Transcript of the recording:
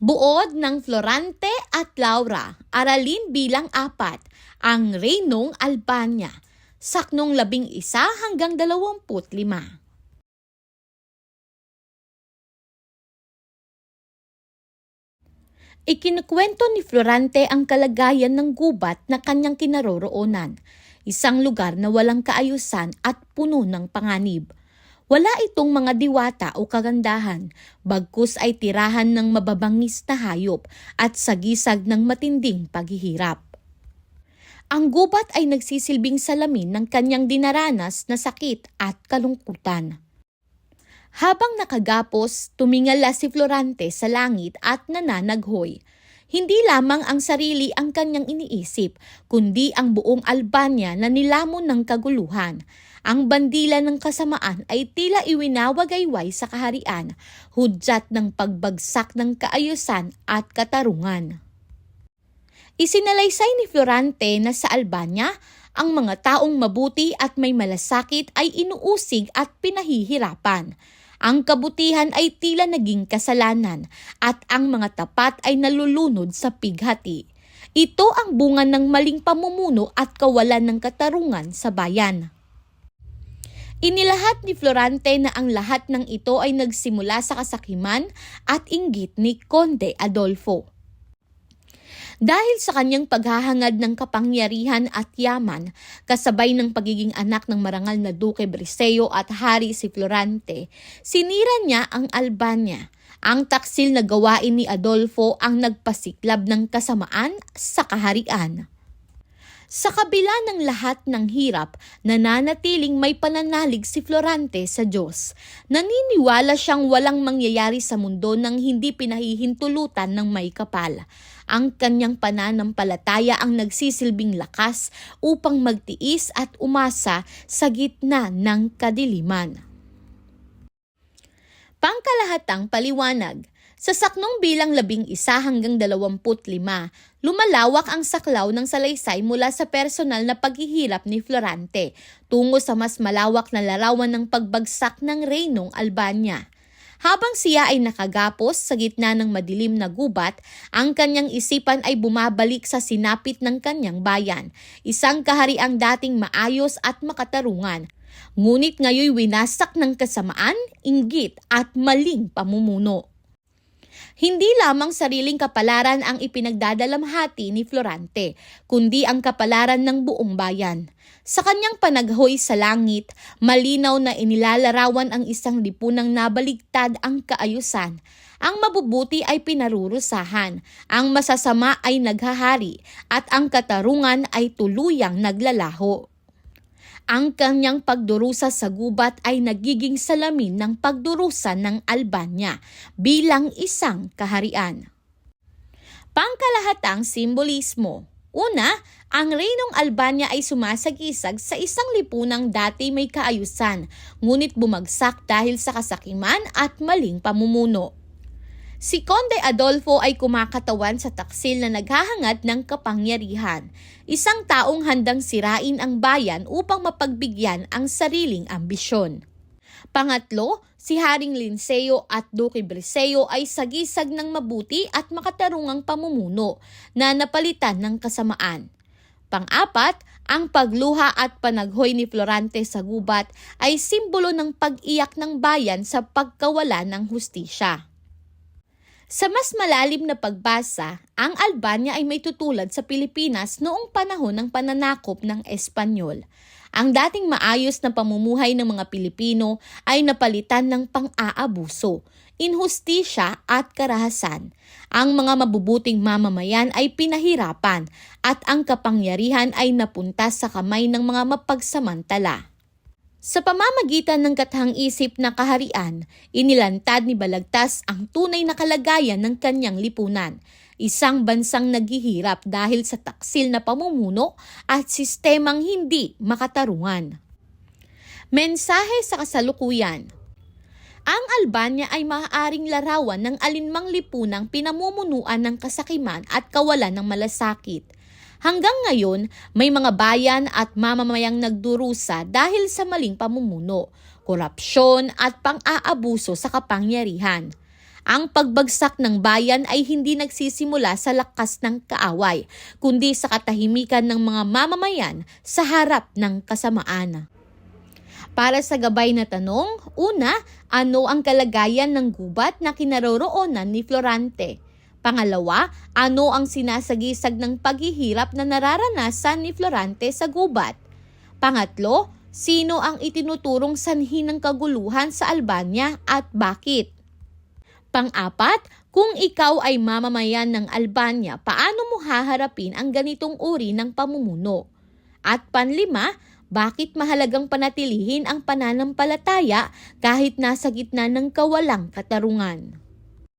Buod ng Florante at Laura, aralin bilang 4, ang Reynong Albania, saknong 11 hanggang 25. Ikinukwento ni Florante ang kalagayan ng gubat na kanyang kinaroroonan, isang lugar na walang kaayusan at puno ng panganib. Wala itong mga diwata o kagandahan, bagkus ay tirahan ng mababangis na hayop at sagisag ng matinding paghihirap. Ang gubat ay nagsisilbing salamin ng kanyang dinaranas na sakit at kalungkutan. Habang nakagapos, tumingala si Florante sa langit at nananaghoy. Hindi lamang ang sarili ang kanyang iniisip, kundi ang buong Albania na nilamon ng kaguluhan. Ang bandila ng kasamaan ay tila iwinawagayway sa kaharian, hudyat ng pagbagsak ng kaayusan at katarungan. Isinalaysay ni Florante na sa Albania, ang mga taong mabuti at may malasakit ay inuusig at pinahihirapan. Ang kabutihan ay tila naging kasalanan at ang mga tapat ay nalulunod sa pighati. Ito ang bunga ng maling pamumuno at kawalan ng katarungan sa bayan. Inilahat ni Florante na ang lahat ng ito ay nagsimula sa kasakiman at inggit ni Conde Adolfo. Dahil sa kanyang paghahangad ng kapangyarihan at yaman, kasabay ng pagiging anak ng marangal na Duke Briseo at hari si Florante, sinira niya ang Albania. Ang taksil na gawain ni Adolfo ang nagpasiklab ng kasamaan sa kaharian. Sa kabila ng lahat ng hirap, nananatiling may pananalig si Florante sa Diyos. Naniniwala siyang walang mangyayari sa mundo nang hindi pinahihintulutan ng may kapal. Ang kanyang pananampalataya ang nagsisilbing lakas upang magtiis at umasa sa gitna ng kadiliman. Pangkalahatang paliwanag. Sa saknong bilang 11 hanggang 25, lumalawak ang saklaw ng salaysay mula sa personal na paghihirap ni Florante tungo sa mas malawak na larawan ng pagbagsak ng Reynong Albania. Habang siya ay nakagapos sa gitna ng madilim na gubat, ang kanyang isipan ay bumabalik sa sinapit ng kanyang bayan, isang kahariang dating maayos at makatarungan. Ngunit ngayoy winasak ng kasamaan, inggit at maling pamumuno. Hindi lamang sariling kapalaran ang ipinagdadalamhati ni Florante, kundi ang kapalaran ng buong bayan. Sa kanyang panaghoy sa langit, malinaw na inilalarawan ang isang lipunang nabaligtad ang kaayusan. Ang mabubuti ay pinarurusahan, ang masasama ay naghahari, at ang katarungan ay tuluyang naglalaho. Ang kanyang pagdurusa sa gubat ay nagiging salamin ng pagdurusa ng Albania bilang isang kaharian. Pangkalahatang simbolismo. Una, ang Reynong Albania ay sumasagisag sa isang lipunang dati may kaayusan, ngunit bumagsak dahil sa kasakiman at maling pamumuno. Si Conde Adolfo ay kumakatawan sa taksil na naghahangad ng kapangyarihan, isang taong handang sirain ang bayan upang mapagbigyan ang sariling ambisyon. Pangatlo, si Haring Linceo at Duque Briseo ay sagisag ng mabuti at makatarungang pamumuno na napalitan ng kasamaan. Pang-apat, ang pagluha at panaghoy ni Florante sa gubat ay simbolo ng pag-iyak ng bayan sa pagkawala ng hustisya. Sa mas malalim na pagbasa, ang Albania ay may tutulad sa Pilipinas noong panahon ng pananakop ng Espanyol. Ang dating maayos na pamumuhay ng mga Pilipino ay napalitan ng pang-aabuso, inhustisya at karahasan. Ang mga mabubuting mamamayan ay pinahirapan at ang kapangyarihan ay napunta sa kamay ng mga mapagsamantala. Sa pamamagitan ng kathang-isip na kaharian, inilantad ni Balagtas ang tunay na kalagayan ng kanyang lipunan, isang bansang naghihirap dahil sa taksil na pamumuno at sistemang hindi makatarungan. Mensahe sa kasalukuyan. Ang Albania ay maaaring larawan ng alinmang lipunang pinamumunuan ng kasakiman at kawalan ng malasakit. Hanggang ngayon, may mga bayan at mamamayang nagdurusa dahil sa maling pamumuno, korupsyon at pang-aabuso sa kapangyarihan. Ang pagbagsak ng bayan ay hindi nagsisimula sa lakas ng kaaway, kundi sa katahimikan ng mga mamamayan sa harap ng kasamaan. Para sa gabay na tanong, una, ano ang kalagayan ng gubat na kinaroroonan ni Florante? Pangalawa, ano ang sinasagisag ng paghihirap na nararanasan ni Florante sa gubat? Pangatlo, sino ang itinuturong sanhi ng kaguluhan sa Albania at bakit? Pang-apat, kung ikaw ay mamamayan ng Albania, paano mo haharapin ang ganitong uri ng pamumuno? At panlima, bakit mahalagang panatilihin ang pananampalataya kahit nasa gitna ng kawalang katarungan?